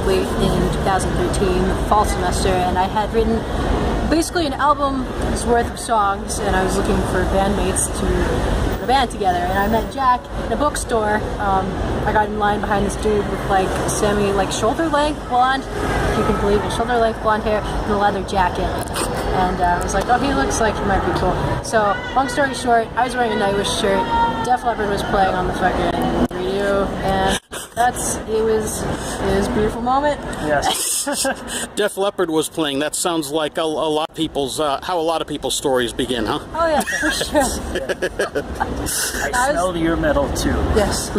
late in 2013, the fall semester, and I had written basically an album's worth of songs, and I was looking for bandmates to put a band together. And I met Jack in a bookstore. I got in line behind this dude with like shoulder-length blonde, if you can believe it, shoulder-length blonde hair and a leather jacket. And I was like, oh, he looks like he might be cool. So, long story short, I was wearing a Nightwish shirt. Def Leppard was playing on the fucking radio, and it was a beautiful moment. Yes. Def Leppard was playing. That sounds like a lot of people's how a lot of people's stories begin, huh? Oh yeah, for sure. I smelled your metal too. Yes.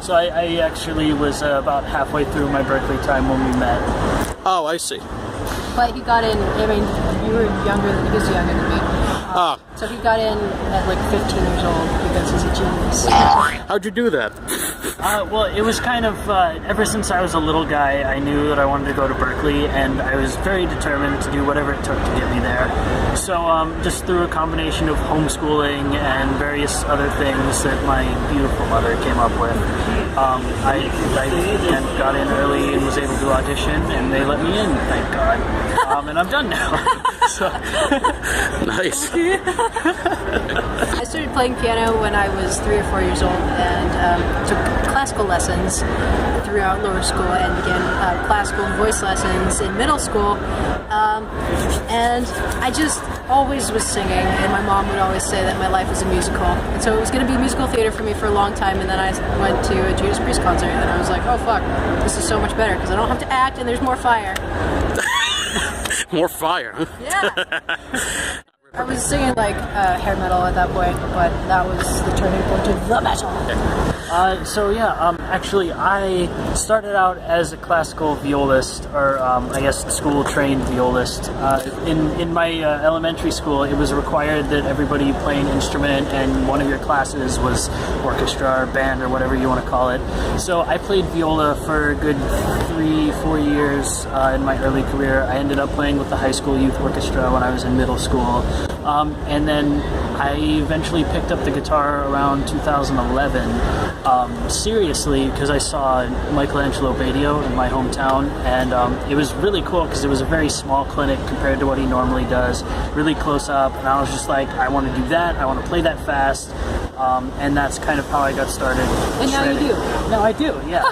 So I actually was about halfway through my Berkeley time when we met. Oh, I see. But he got in. I mean, he was younger than me. So he got in at like 15 years old because he's a genius. How'd you do that? Well, it was kind of, ever since I was a little guy, I knew that I wanted to go to Berkeley, and I was very determined to do whatever it took to get me there. So just through a combination of homeschooling and various other things that my beautiful mother came up with, I got in early and was able to audition, and they let me in, thank God. And I'm done now. So. Nice. I started playing piano when I was 3 or 4 years old, and took classical lessons throughout lower school, and began classical voice lessons in middle school. And I just always was singing, and my mom would always say that my life was a musical. And so it was going to be musical theater for me for a long time, and then I went to a Judas Priest concert, and I was like, oh fuck, this is so much better, because I don't have to act, and there's more fire. More fire, huh? Yeah. I was singing like hair metal at that point, but that was the turning point to the metal. Actually, I started out as a classical violist, or I guess school-trained violist. In my elementary school, it was required that everybody play an instrument, and one of your classes was orchestra or band or whatever you want to call it. So I played viola for a good 3-4 years in my early career. I ended up playing with the high school youth orchestra when I was in middle school. And then I eventually picked up the guitar around 2011, seriously, because I saw Michelangelo Badio in my hometown, and it was really cool because it was a very small clinic compared to what he normally does, really close up, and I was just like, I want to do that, I want to play that fast, and that's kind of how I got started. And shredding. now you do. Now I do, yeah.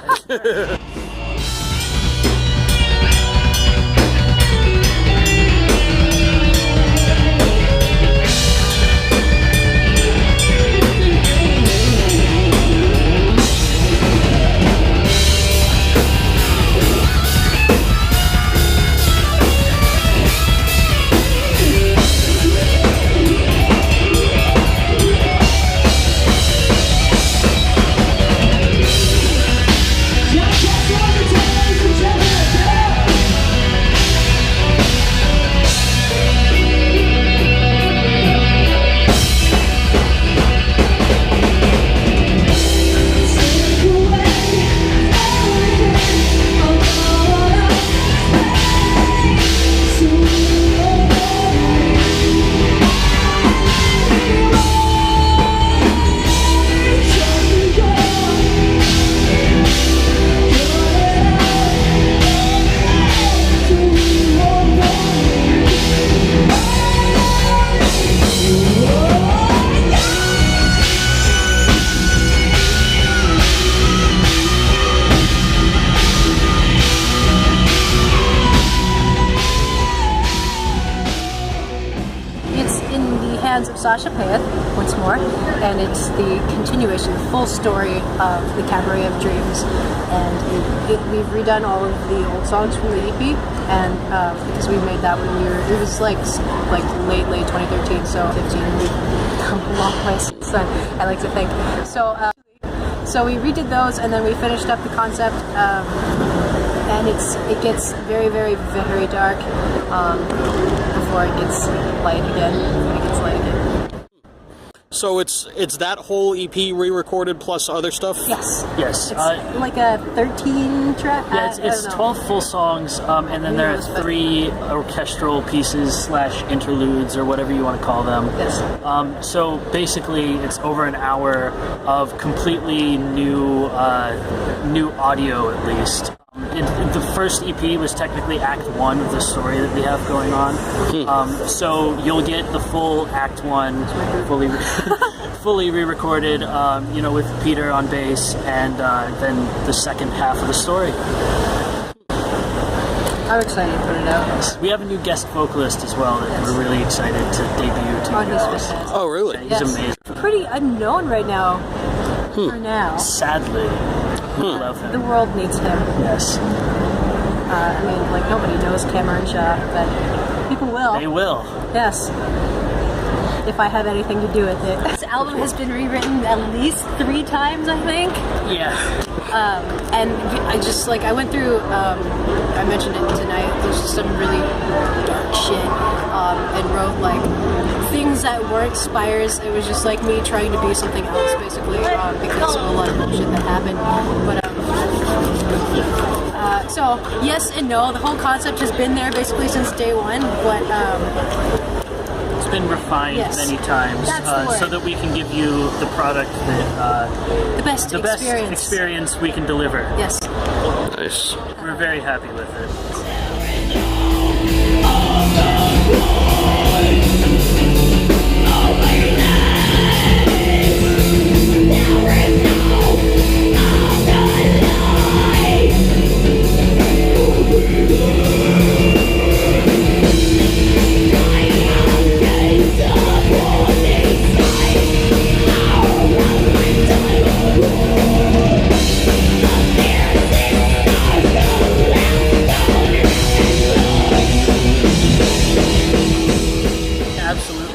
Of Sasha Payeth, once more, and it's the continuation, the full story of the Cabaret of Dreams, and we've redone all of the old songs from the EP, and because we made that when it was like late 2013, so 15, and we've come a long way since then, I like to think. So we redid those, and then we finished up the concept, and it gets very, very, very dark before it gets light again. So it's that whole EP re-recorded plus other stuff? Yes. It's like a 13 track? Yeah, it's 12 full songs, and then there are 3 orchestral pieces / interludes, or whatever you want to call them. Yes. So basically, it's over an hour of completely new audio, at least. the first EP was technically Act 1 of the story that we have going on. So you'll get the full Act 1 fully re-recorded, with Peter on bass, and then the second half of the story. I'm excited to put it out. We have a new guest vocalist as well that we're really excited to debut to you guys. Oh, really? Yeah, he's amazing. Pretty unknown right now. For now. Sadly. We love him. The world needs him. Yes. Nobody knows Cameron Shaw, but people will. They will. Yes. If I have anything to do with it. This album has been rewritten at least 3 times, I think. Yeah. And I went through, I mentioned it tonight, there's just some really dark shit, and wrote things that weren't Spires. It was just me trying to be something else, basically, because of a lot of bullshit that happened. But, so, yes and no, the whole concept has been there basically since day one, but, it's been refined many times so that we can give you the product that the best experience we can deliver. Yes. Nice. We're very happy with it.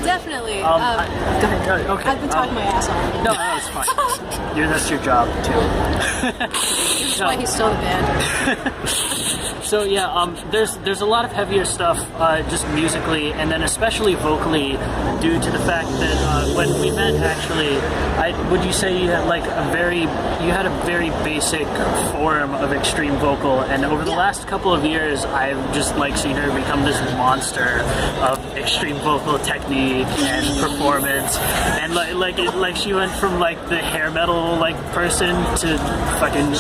Definitely. Go ahead. Okay. I've been talking my ass off. No, that was fine. That's your job too. That's why he's still in the band. So yeah, there's a lot of heavier stuff just musically, and then especially vocally, due to the fact that when we met, actually, would you say you had you had a very basic form of extreme vocal, and over the last couple of years, I've just seen her become this monster of extreme vocal technique and performance, and she went from the hair metal person to fucking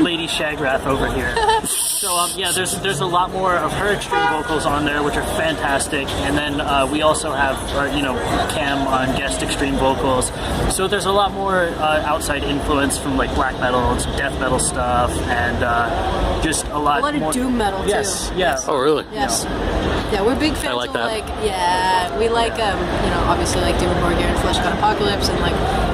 Lady Shagrath over here. So there's a lot more of her extreme vocals on there, which are fantastic, and then we also have Cam on guest extreme vocals. So there's a lot more outside influence from black metal and some death metal stuff, and just a lot of more doom metal too. Yes. Oh, really? Yes. Yeah, we're big fans like of that. we obviously David Morgan and Flesh God Apocalypse and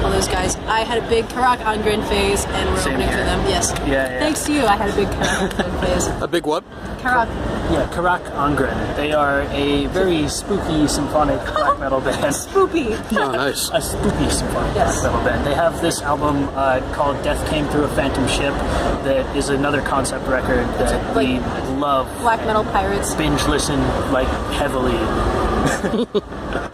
all those guys. I had a big Karak Angren phase, and we're opening for them. Yes. Yeah. Thanks to you, I had a big Karak Angren phase. A big what? Karak. Yeah, Karak Angren. They are a very spooky symphonic black metal band. Spoopy. Oh, nice. A spooky symphonic black metal band. They have this album called Death Came Through a Phantom Ship that is another concept record that we love. Black metal pirates. Binge listen heavily.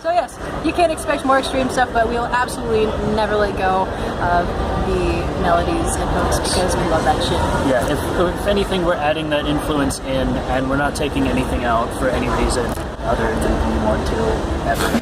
So yes, you can't expect more extreme stuff, but we'll absolutely never let go of the melodies and hooks because we love that shit. Yeah, if anything, we're adding that influence in, and we're not taking anything out for any reason other than we want to ever.